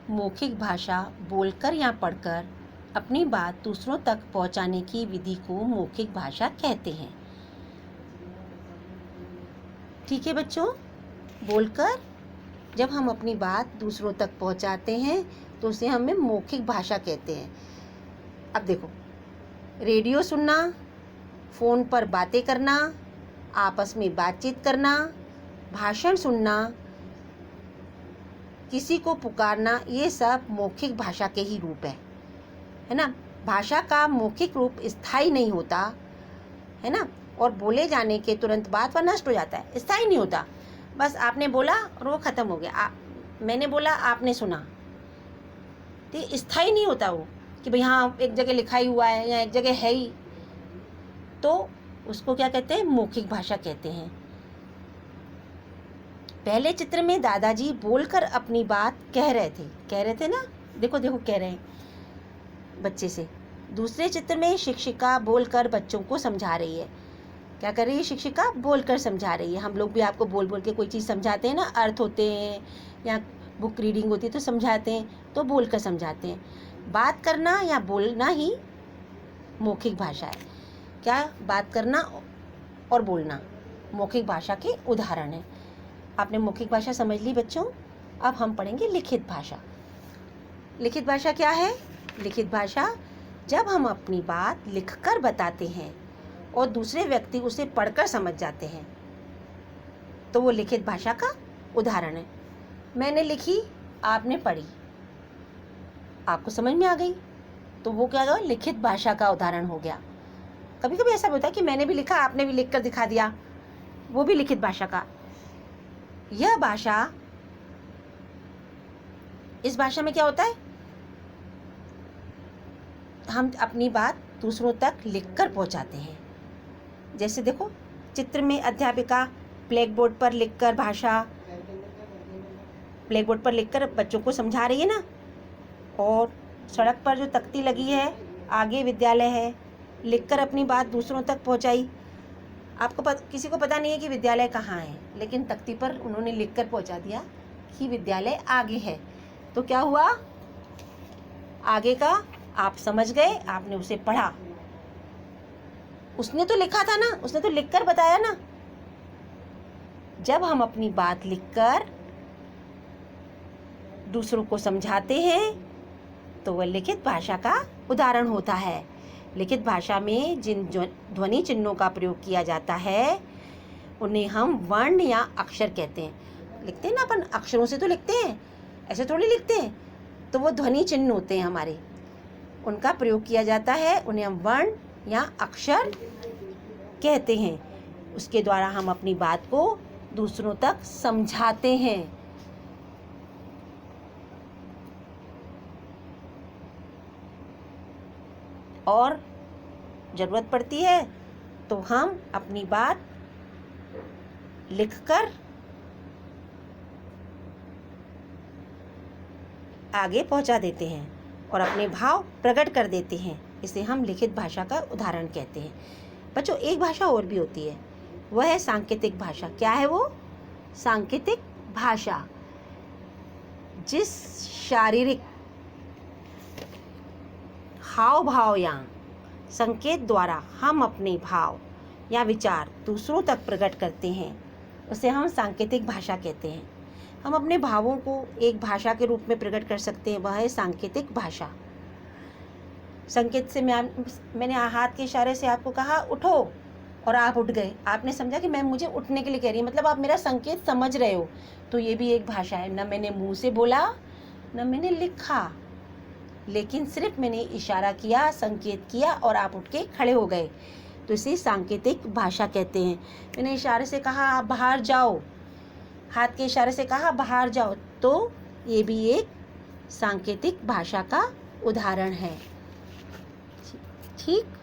मौखिक भाषा बोलकर या पढ़कर अपनी बात दूसरों तक पहुंचाने की विधि को मौखिक भाषा कहते हैं। ठीक है बच्चों, बोलकर जब हम अपनी बात दूसरों तक पहुंचाते हैं तो उसे हमें मौखिक भाषा कहते हैं। अब देखो, रेडियो सुनना, फ़ोन पर बातें करना, आपस में बातचीत करना, भाषण सुनना, किसी को पुकारना, ये सब मौखिक भाषा के ही रूप है ना। भाषा का मौखिक रूप स्थायी नहीं होता, है ना, और बोले जाने के तुरंत बाद वह नष्ट हो जाता है, स्थायी नहीं होता। बस आपने बोला और वो ख़त्म हो गया, मैंने बोला आपने सुना, तो स्थायी नहीं होता वो कि भाई हाँ एक जगह लिखा ही हुआ है या एक जगह है ही, तो उसको क्या कहते हैं, मौखिक भाषा कहते हैं। पहले चित्र में दादाजी बोलकर अपनी बात कह रहे थे ना, देखो देखो कह रहे हैं बच्चे से। दूसरे चित्र में शिक्षिका बोलकर बच्चों को समझा रही है। क्या कर रही है शिक्षिका, बोलकर समझा रही है। हम लोग भी आपको बोल बोल के कोई चीज़ समझाते हैं ना, अर्थ होते हैं या बुक रीडिंग होती है तो समझाते हैं, तो बोलकर समझाते हैं। बात करना या बोलना ही मौखिक भाषा है। क्या, बात करना और बोलना मौखिक भाषा के उदाहरण है। आपने मौखिक भाषा समझ ली बच्चों। अब हम पढ़ेंगे लिखित भाषा। लिखित भाषा क्या है? लिखित भाषा जब हम अपनी बात लिखकर बताते हैं और दूसरे व्यक्ति उसे पढ़कर समझ जाते हैं तो वो लिखित भाषा का उदाहरण है। मैंने लिखी, आपने पढ़ी, आपको समझ में आ गई, तो वो क्या हुआ, लिखित भाषा का उदाहरण हो गया। कभी कभी ऐसा होता है कि मैंने भी लिखा, आपने भी लिख कर दिखा दिया, वो भी लिखित भाषा का। यह भाषा, इस भाषा में क्या होता है, हम अपनी बात दूसरों तक लिखकर पहुंचाते हैं। जैसे देखो चित्र में अध्यापिका ब्लैक बोर्ड पर लिखकर बच्चों को समझा रही है ना, और सड़क पर जो तख्ती लगी है आगे विद्यालय है, लिखकर अपनी बात दूसरों तक पहुंचाई। आपको किसी को पता नहीं है कि विद्यालय कहाँ है, लेकिन तख्ती पर उन्होंने लिखकर पहुंचा दिया कि विद्यालय आगे है। तो क्या हुआ, आगे का आप समझ गए, आपने उसे पढ़ा। उसने तो लिखा था ना, उसने तो लिखकर बताया ना। जब हम अपनी बात लिखकर दूसरों को समझाते हैं तो वह लिखित भाषा का उदाहरण होता है। लिखित भाषा में जिन ध्वनि चिन्हों का प्रयोग किया जाता है उन्हें हम वर्ण या अक्षर कहते हैं। लिखते हैं ना अपन, अक्षरों से तो लिखते हैं, ऐसे थोड़ी लिखते हैं, तो वो ध्वनि चिन्ह होते हैं हमारे, उनका प्रयोग किया जाता है, उन्हें हम वर्ण या अक्षर कहते हैं। उसके द्वारा हम अपनी बात को दूसरों तक समझाते हैं। और ज़रूरत पड़ती है तो हम अपनी बात लिखकर आगे पहुंचा देते हैं और अपने भाव प्रकट कर देते हैं। इसे हम लिखित भाषा का उदाहरण कहते हैं। बच्चों, एक भाषा और भी होती है, वह है सांकेतिक भाषा। क्या है वो? सांकेतिक भाषा। जिस शारीरिक हाव भाव या संकेत द्वारा हम अपने भाव या विचार दूसरों तक प्रकट करते हैं उसे हम सांकेतिक भाषा कहते हैं। हम अपने भावों को एक भाषा के रूप में प्रकट कर सकते हैं, वह है सांकेतिक भाषा। संकेत से मैंने हाथ के इशारे से आपको कहा उठो और आप उठ गए, आपने समझा कि मैं मुझे उठने के लिए कह रही हूँ, मतलब आप मेरा संकेत समझ रहे हो, तो ये भी एक भाषा है। न मैंने मुंह से बोला न मैंने लिखा, लेकिन सिर्फ मैंने इशारा किया, संकेत किया और आप उठ के खड़े हो गए, तो इसे सांकेतिक भाषा कहते हैं। मैंने इशारे से कहा आप बाहर जाओ, हाथ के इशारे से कहा बाहर जाओ, तो ये भी एक सांकेतिक भाषा का उदाहरण है। ठीक।